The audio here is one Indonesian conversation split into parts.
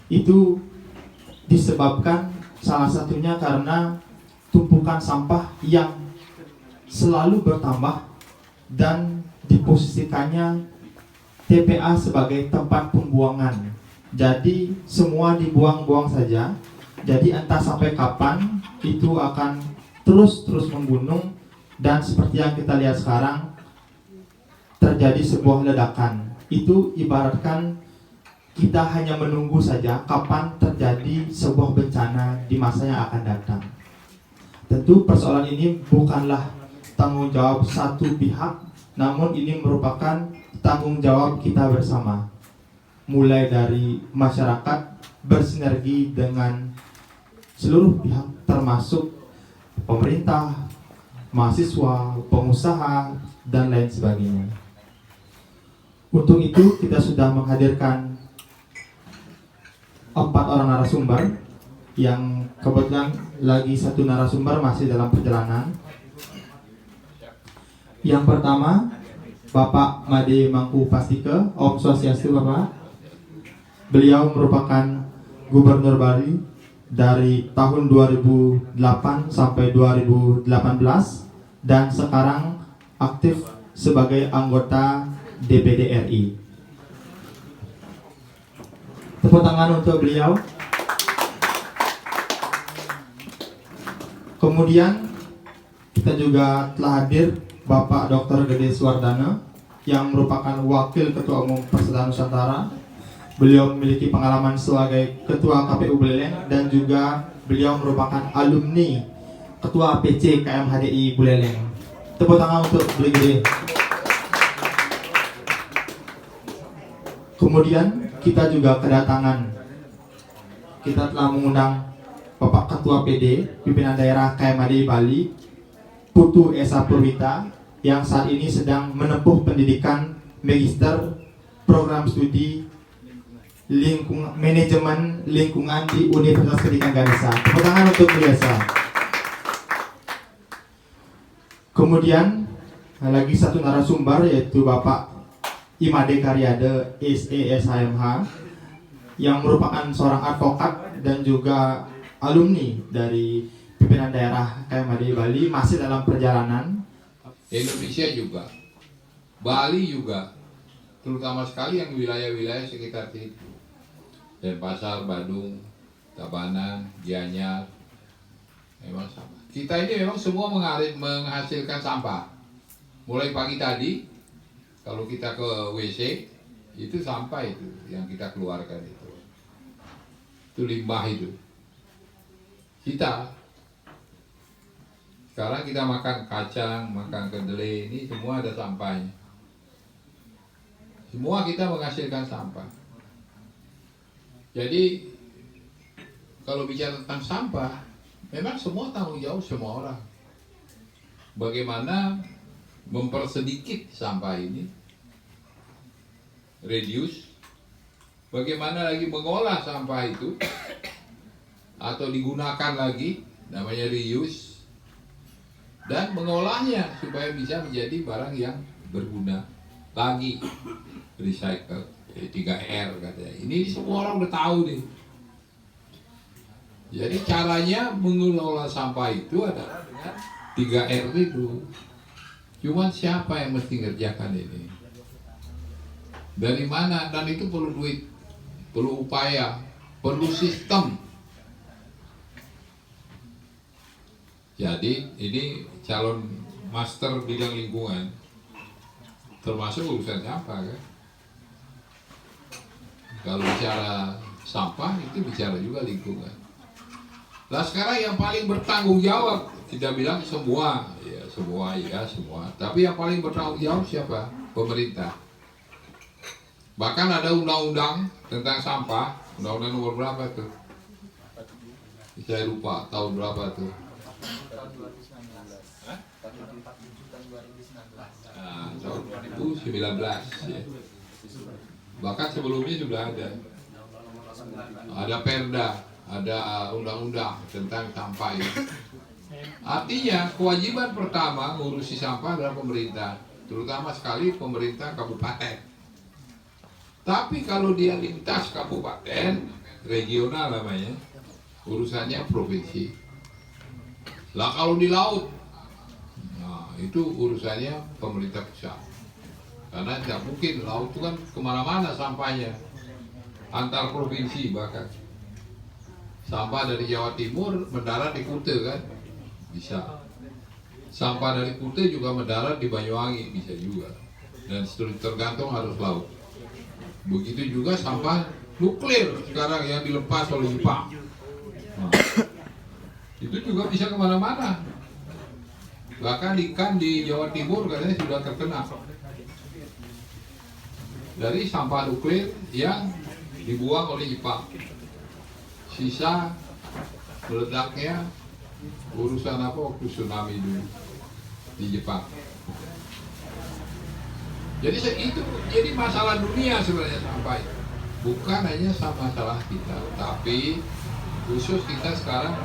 Itu disebabkan salah satunya karena tumpukan sampah yang selalu bertambah dan diposisikannya TPA sebagai tempat pembuangan. Jadi semua dibuang-buang saja. Jadi entah sampai kapan itu akan terus membunuh, dan seperti yang kita lihat sekarang terjadi sebuah ledakan. Itu ibaratkan kita hanya menunggu saja kapan terjadi sebuah bencana di masa yang akan datang. Tentu persoalan ini bukanlah tanggung jawab satu pihak, namun ini merupakan tanggung jawab kita bersama. Mulai dari masyarakat bersinergi dengan seluruh pihak termasuk pemerintah, mahasiswa, pengusaha, dan lain sebagainya. Untuk itu kita sudah menghadirkan 4 orang narasumber, yang kebetulan lagi satu narasumber masih dalam perjalanan. Yang pertama, Bapak Made Mangku Pastike. Om Swastiastu Bapak. Beliau merupakan Gubernur Bali dari tahun 2008 sampai 2018 dan sekarang aktif sebagai anggota DPD RI. Tepuk tangan untuk beliau. Kemudian kita juga telah hadir Bapak Dr. Gede Suwardana yang merupakan Wakil Ketua Umum Persatuan Nusantara. Beliau memiliki pengalaman sebagai Ketua KPU Buleleng dan juga beliau merupakan alumni Ketua PC KMHDI Buleleng. Tepuk tangan untuk beliau Gede. Kemudian kita juga kedatangan, kita telah mengundang Bapak Ketua PD Pimpinan Daerah KMHDI Bali, Putu Esa Purwita, yang saat ini sedang menempuh pendidikan Magister Program Studi Manajemen Lingkungan di Universitas Pendidikan Ganesha. Tepuk tangan untuk beliau. Kemudian lagi satu narasumber yaitu Bapak Imade Karyade SESHMH yang merupakan seorang advokat dan juga alumni dari pimpinan daerah KMHDI Bali, masih dalam perjalanan. Indonesia juga, Bali juga, terutama sekali yang wilayah-wilayah sekitar situ, Denpasar, Badung, Tabanan, Gianyar, memang sama. Kita ini memang semua menghasilkan sampah. Mulai pagi tadi, kalau kita ke WC, itu sampah itu yang kita keluarkan itu limbah itu. Kita sekarang kita makan kacang, makan kedelai, ini semua ada sampahnya. Semua kita menghasilkan sampah. Jadi kalau bicara tentang sampah, memang semua tanggung jawab semua orang. Bagaimana mempersedikit sampah ini, reduce, bagaimana lagi mengolah sampah itu, atau digunakan lagi, namanya reuse, dan mengolahnya supaya bisa menjadi barang yang berguna lagi, recycle, 3R katanya. Ini semua orang udah tahu nih. Jadi caranya mengelola sampah itu adalah dengan 3R itu. Cuman siapa yang mesti ngerjakan ini? Dari mana? Dan itu perlu duit, perlu upaya, perlu sistem. Jadi ini calon master bidang lingkungan, termasuk urusan sampah kan. Kalau bicara sampah itu bicara juga lingkungan. Nah sekarang yang paling bertanggung jawab, kita bilang semua, ya semua. Tapi yang paling bertanggung jawab siapa? Pemerintah. Bahkan ada undang-undang tentang sampah, undang-undang nomor berapa tuh? Saya lupa tahun berapa tuh. Nah, tahun 2019 ya. Bahkan sebelumnya sudah ada perda, ada undang-undang tentang sampah ini. Artinya kewajiban pertama ngurusi sampah adalah pemerintah, terutama sekali pemerintah kabupaten. Tapi kalau dia lintas kabupaten, regional namanya, urusannya provinsi. Lah kalau di laut, nah itu urusannya pemerintah pusat. Karena tidak mungkin, laut itu kan kemana-mana sampahnya, antar provinsi bahkan. Sampah dari Jawa Timur mendarat di Kute kan, bisa. Sampah dari Kute juga mendarat di Banyuwangi, bisa juga. Dan tergantung harus laut. Begitu juga sampah nuklir sekarang yang dilepas oleh Jepang. Nah, itu juga bisa kemana-mana. Bahkan ikan di Jawa Timur katanya sudah terkena dari sampah nuklir yang dibuang oleh Jepang. Sisa meledaknya urusan apa waktu tsunami dulu di Jepang. Jadi masalah dunia sebenarnya sampah itu. Bukan hanya masalah kita, tapi khusus kita sekarang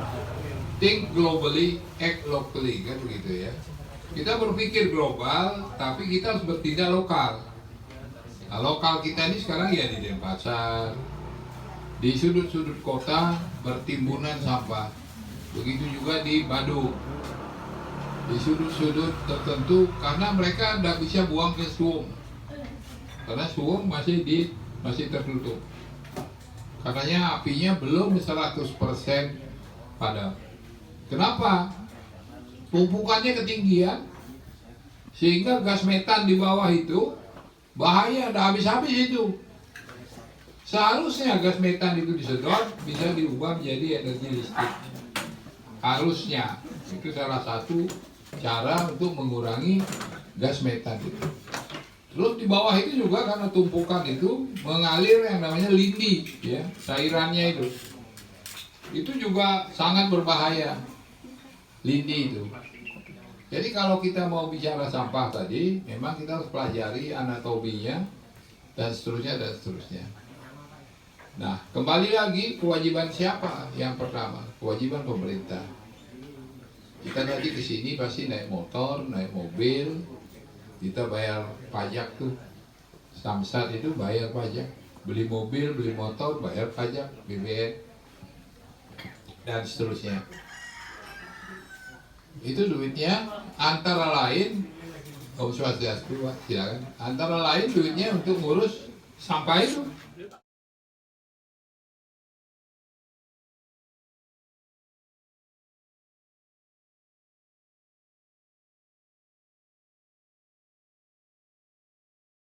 think globally, act locally, kan begitu ya. Kita berpikir global, tapi kita harus bertindak lokal. Nah, lokal kita ini sekarang ya di Denpasar, di sudut-sudut kota bertimbunan sampah. Begitu juga di Badung, di sudut-sudut tertentu, karena mereka tidak bisa buang ke Suwung, karena Suwung masih tertutup. Katanya apinya belum 100% padam. Kenapa? Tumpukannya ketinggian, sehingga gas metan di bawah itu bahaya, ada habis-habis itu. Seharusnya gas metan itu disedot, bisa diubah menjadi energi listrik. Harusnya, itu salah satu cara untuk mengurangi gas metan itu. Terus di bawah itu juga karena tumpukan itu mengalir yang namanya lindi, ya, cairannya itu. Itu juga sangat berbahaya, lindi itu. Jadi kalau kita mau bicara sampah tadi, memang kita harus pelajari anatominya dan seterusnya dan seterusnya. Nah, kembali lagi, kewajiban siapa? Yang pertama, kewajiban pemerintah. Kita tadi ke sini pasti naik motor, naik mobil, kita bayar pajak tuh. Samsat itu bayar pajak. Beli mobil, beli motor, bayar pajak, BBM, dan seterusnya. Itu duitnya antara lain, Om Swastiastu, silakan. Antara lain duitnya untuk ngurus sampah itu.